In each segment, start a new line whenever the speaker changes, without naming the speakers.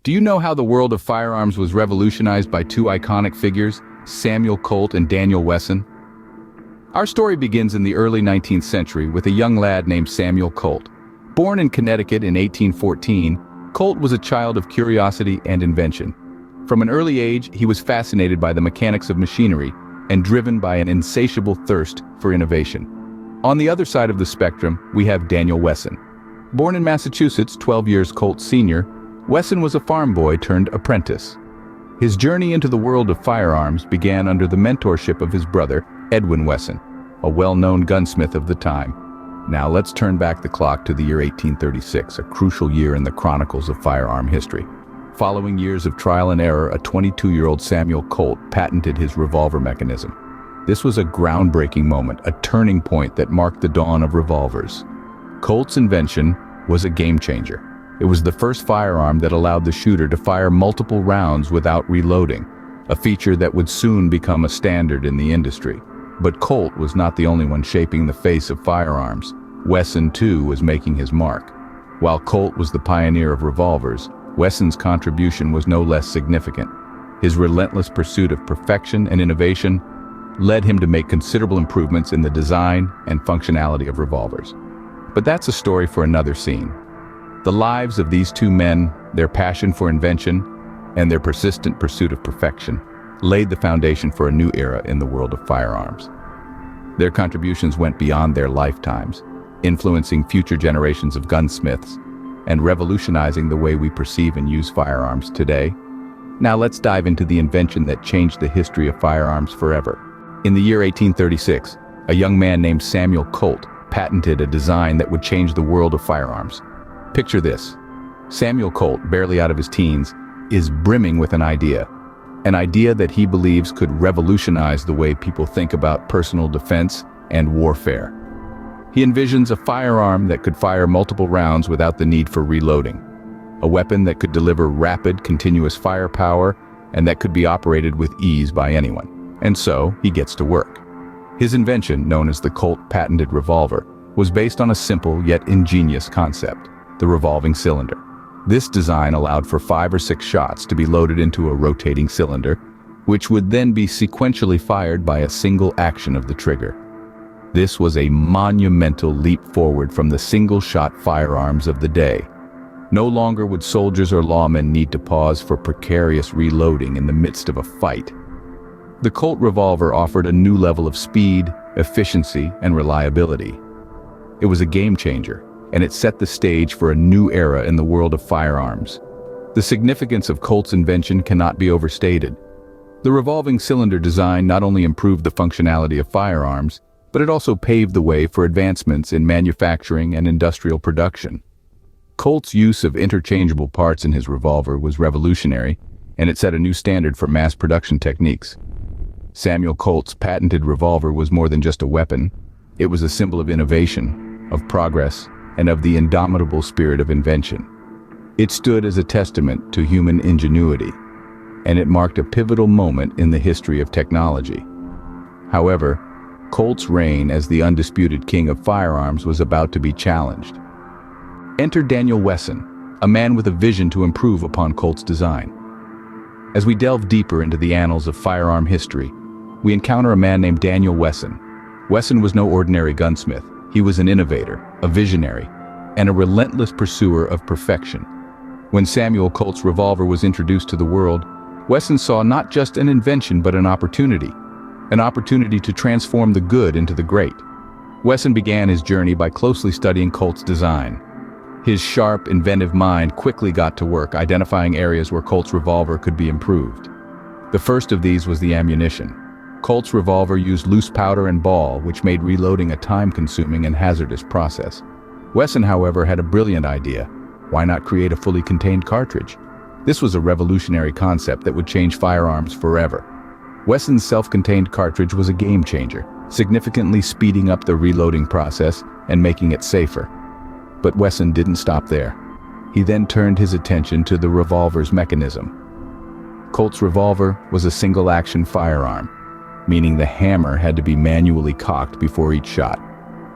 Do you know how the world of firearms was revolutionized by two iconic figures, Samuel Colt and Daniel Wesson? Our story begins in the early 19th century with a young lad named Samuel Colt. Born in Connecticut in 1814, Colt was a child of curiosity and invention. From an early age, he was fascinated by the mechanics of machinery and driven by an insatiable thirst for innovation. On the other side of the spectrum, we have Daniel Wesson. Born in Massachusetts, 12 years Colt senior, Wesson was a farm boy turned apprentice. His journey into the world of firearms began under the mentorship of his brother, Edwin Wesson, a well-known gunsmith of the time. Now let's turn back the clock to the year 1836, a crucial year in the chronicles of firearm history. Following years of trial and error, a 22-year-old Samuel Colt patented his revolver mechanism. This was a groundbreaking moment, a turning point that marked the dawn of revolvers. Colt's invention was a game-changer. It was the first firearm that allowed the shooter to fire multiple rounds without reloading, a feature that would soon become a standard in the industry. But Colt was not the only one shaping the face of firearms. Wesson, too, was making his mark. While Colt was the pioneer of revolvers, Wesson's contribution was no less significant. His relentless pursuit of perfection and innovation led him to make considerable improvements in the design and functionality of revolvers. But that's a story for another scene. The lives of these two men, their passion for invention, and their persistent pursuit of perfection laid the foundation for a new era in the world of firearms. Their contributions went beyond their lifetimes, influencing future generations of gunsmiths and revolutionizing the way we perceive and use firearms today. Now let's dive into the invention that changed the history of firearms forever. In the year 1836, a young man named Samuel Colt patented a design that would change the world of firearms. Picture this. Samuel Colt, barely out of his teens, is brimming with an idea that he believes could revolutionize the way people think about personal defense and warfare. He envisions a firearm that could fire multiple rounds without the need for reloading, a weapon that could deliver rapid, continuous firepower and that could be operated with ease by anyone. And so, he gets to work. His invention, known as the Colt patented revolver, was based on a simple yet ingenious concept: the revolving cylinder. This design allowed for 5 or 6 shots to be loaded into a rotating cylinder, which would then be sequentially fired by a single action of the trigger. This was a monumental leap forward from the single-shot firearms of the day. No longer would soldiers or lawmen need to pause for precarious reloading in the midst of a fight. The Colt revolver offered a new level of speed, efficiency, and reliability. It was a game-changer, and it set the stage for a new era in the world of firearms. The significance of Colt's invention cannot be overstated. The revolving cylinder design not only improved the functionality of firearms, but it also paved the way for advancements in manufacturing and industrial production. Colt's use of interchangeable parts in his revolver was revolutionary, and it set a new standard for mass production techniques. Samuel Colt's patented revolver was more than just a weapon. It was a symbol of innovation, of progress, and of the indomitable spirit of invention. It stood as a testament to human ingenuity, and it marked a pivotal moment in the history of technology. However, Colt's reign as the undisputed king of firearms was about to be challenged. Enter Daniel Wesson, a man with a vision to improve upon Colt's design. As we delve deeper into the annals of firearm history, we encounter a man named Daniel Wesson. Wesson was no ordinary gunsmith. He was an innovator, a visionary, and a relentless pursuer of perfection. When Samuel Colt's revolver was introduced to the world, Wesson saw not just an invention but an opportunity to transform the good into the great. Wesson began his journey by closely studying Colt's design. His sharp, inventive mind quickly got to work identifying areas where Colt's revolver could be improved. The first of these was the ammunition. Colt's revolver used loose powder and ball, which made reloading a time-consuming and hazardous process. Wesson, however, had a brilliant idea. Why not create a fully contained cartridge? This was a revolutionary concept that would change firearms forever. Wesson's self-contained cartridge was a game-changer, significantly speeding up the reloading process and making it safer. But Wesson didn't stop there. He then turned his attention to the revolver's mechanism. Colt's revolver was a single-action firearm, meaning the hammer had to be manually cocked before each shot.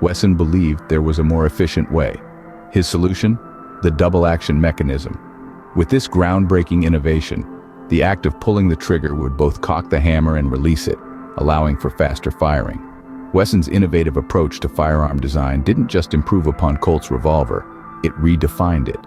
Wesson believed there was a more efficient way. His solution? The double-action mechanism. With this groundbreaking innovation, the act of pulling the trigger would both cock the hammer and release it, allowing for faster firing. Wesson's innovative approach to firearm design didn't just improve upon Colt's revolver, it redefined it.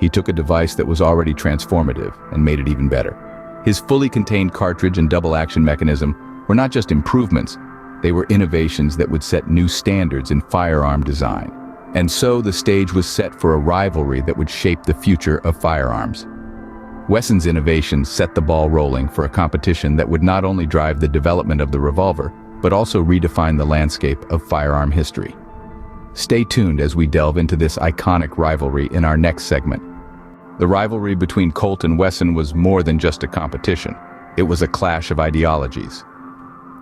He took a device that was already transformative and made it even better. His fully contained cartridge and double-action mechanism were not just improvements, they were innovations that would set new standards in firearm design. And so the stage was set for a rivalry that would shape the future of firearms. Wesson's innovations set the ball rolling for a competition that would not only drive the development of the revolver, but also redefine the landscape of firearm history. Stay tuned as we delve into this iconic rivalry in our next segment. The rivalry between Colt and Wesson was more than just a competition. It was a clash of ideologies.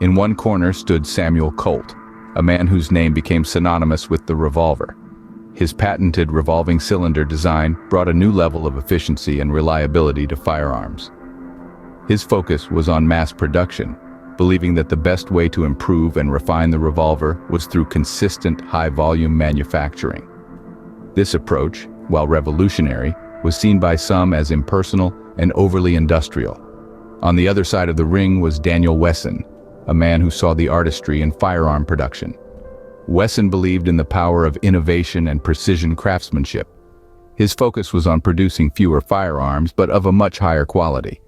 In one corner stood Samuel Colt, a man whose name became synonymous with the revolver. His patented revolving cylinder design brought a new level of efficiency and reliability to firearms. His focus was on mass production, believing that the best way to improve and refine the revolver was through consistent, high-volume manufacturing. This approach, while revolutionary, was seen by some as impersonal and overly industrial. On the other side of the ring was Daniel Wesson, a man who saw the artistry in firearm production. Wesson believed in the power of innovation and precision craftsmanship. His focus was on producing fewer firearms, but of a much higher quality.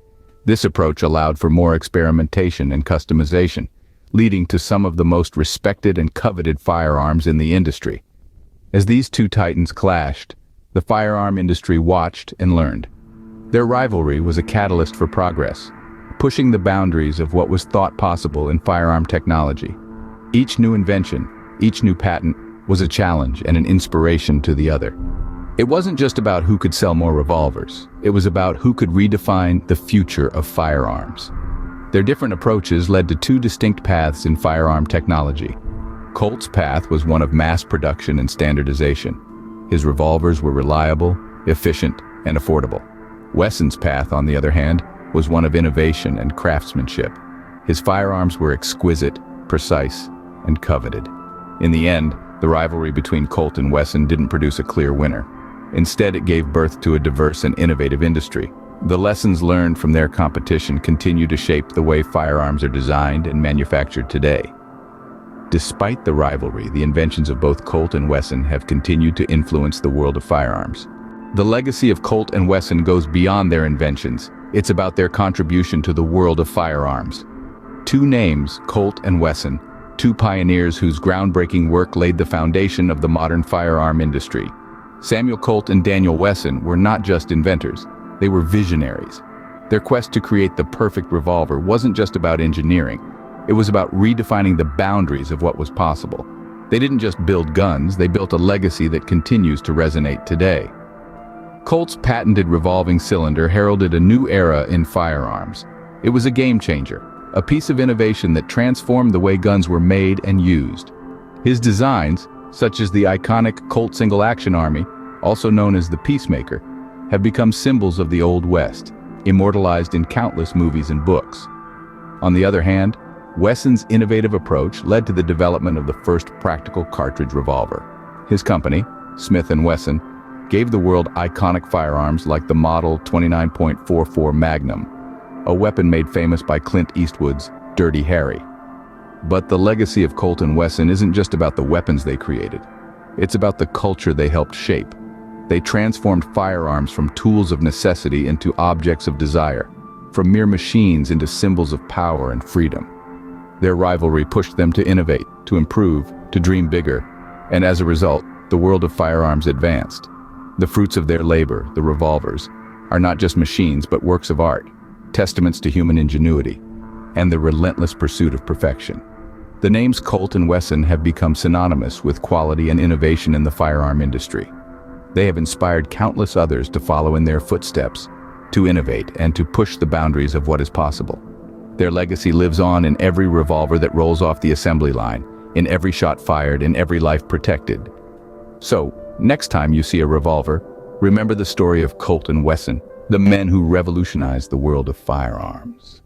This approach allowed for more experimentation and customization, leading to some of the most respected and coveted firearms in the industry. As these two titans clashed, the firearm industry watched and learned. Their rivalry was a catalyst for progress, pushing the boundaries of what was thought possible in firearm technology. Each new invention, each new patent, was a challenge and an inspiration to the other. It wasn't just about who could sell more revolvers. It was about who could redefine the future of firearms. Their different approaches led to two distinct paths in firearm technology. Colt's path was one of mass production and standardization. His revolvers were reliable, efficient, and affordable. Wesson's path, on the other hand, was one of innovation and craftsmanship. His firearms were exquisite, precise, and coveted. In the end, the rivalry between Colt and Wesson didn't produce a clear winner. Instead, it gave birth to a diverse and innovative industry. The lessons learned from their competition continue to shape the way firearms are designed and manufactured today. Despite the rivalry, the inventions of both Colt and Wesson have continued to influence the world of firearms. The legacy of Colt and Wesson goes beyond their inventions. It's about their contribution to the world of firearms. Two names, Colt and Wesson, two pioneers whose groundbreaking work laid the foundation of the modern firearm industry. Samuel Colt and Daniel Wesson were not just inventors, they were visionaries. Their quest to create the perfect revolver wasn't just about engineering, it was about redefining the boundaries of what was possible. They didn't just build guns, they built a legacy that continues to resonate today. Colt's patented revolving cylinder heralded a new era in firearms. It was a game changer, a piece of innovation that transformed the way guns were made and used. His designs, such as the iconic Colt Single Action Army, also known as the Peacemaker, have become symbols of the Old West, immortalized in countless movies and books. On the other hand, Wesson's innovative approach led to the development of the first practical cartridge revolver. His company, Smith Wesson, gave the world iconic firearms like the Model 29.44 Magnum, a weapon made famous by Clint Eastwood's Dirty Harry. But the legacy of Colt and Wesson isn't just about the weapons they created. It's about the culture they helped shape. They transformed firearms from tools of necessity into objects of desire, from mere machines into symbols of power and freedom. Their rivalry pushed them to innovate, to improve, to dream bigger, and as a result, the world of firearms advanced. The fruits of their labor, the revolvers, are not just machines but works of art, testaments to human ingenuity, and the relentless pursuit of perfection. The names Colt and Wesson have become synonymous with quality and innovation in the firearm industry. They have inspired countless others to follow in their footsteps, to innovate and to push the boundaries of what is possible. Their legacy lives on in every revolver that rolls off the assembly line, in every shot fired, in every life protected. So, next time you see a revolver, remember the story of Colt and Wesson, the men who revolutionized the world of firearms.